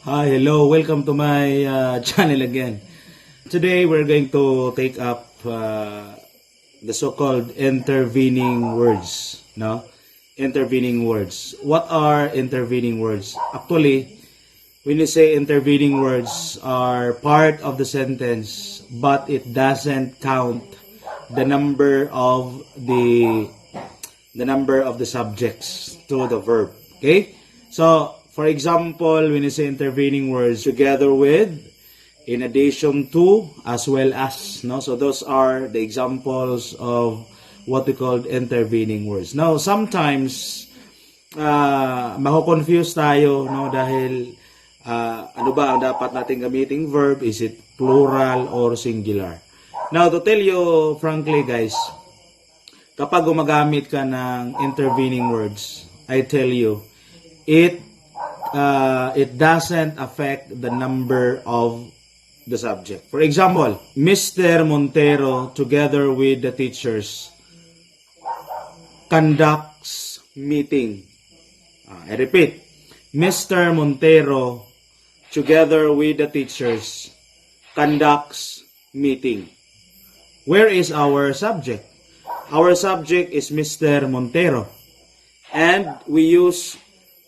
Hi, hello. Welcome to my channel again. Today we're going to take up the so-called intervening words. No? Intervening words. What are intervening words? Actually, when you say intervening words are part of the sentence, but it doesn't count the number of the subjects to the verb. Okay? So, for example, when you say intervening words, together with, in addition to, as well as, no? So those are the examples of what we call intervening words. Now, sometimes mako-confuse tayo, no, dahil ano ba ang dapat nating gamiting verb? Is it plural or singular? Now, to tell you frankly, guys, kapag gumagamit ka ng intervening words, I tell you, it doesn't affect the number of the subject. For example, Mr. Montero, together with the teachers, conducts meeting. I repeat, Mr. Montero, together with the teachers, conducts meeting. Where is our subject? Our subject is Mr. Montero. And we use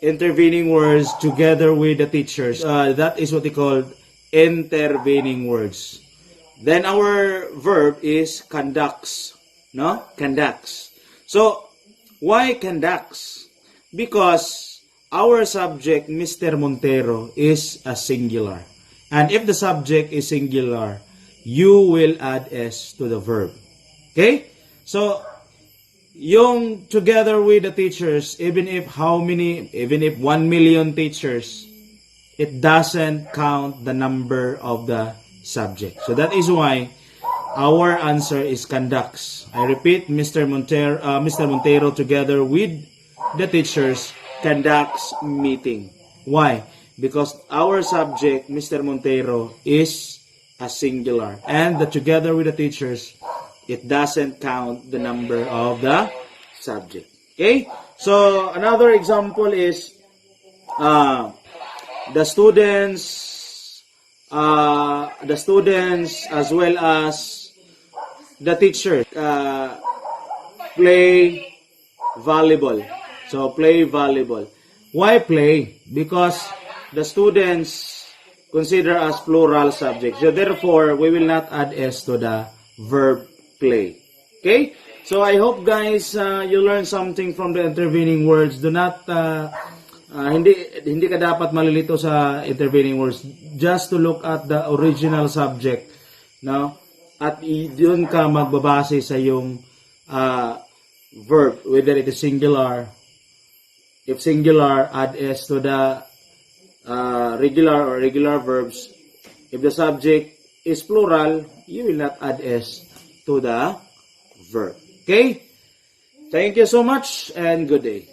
intervening words together with the teachers. That is what we call intervening words. Then our verb is conducts. No? Conducts. So, why conducts? Because our subject, Mr. Montero, is a singular. And if the subject is singular, you will add S to the verb. Okay? So, yung together with the teachers, even if 1 million teachers, it doesn't count the number of the subject. So that is why our answer is conducts. I repeat, Mr. Montero together with the teachers conducts meeting. Why? Because our subject, Mr. Montero, is a singular. And the together with the teachers, it doesn't count the number of the subject. Okay? So, another example is the students as well as the teachers play volleyball. So, play volleyball. Why play? Because the students consider as plural subject. So, therefore, we will not add S to the verb play. Okay? So I hope guys you learn something from the intervening words. Do not hindi ka dapat malilito sa intervening words. Just to look at the original subject, no? At doon ka magbabase sa yung verb, whether it is singular. If singular, add S to the regular or regular verbs. If the subject is plural, you will not add S to the verb. Okay? Thank you so much and good day.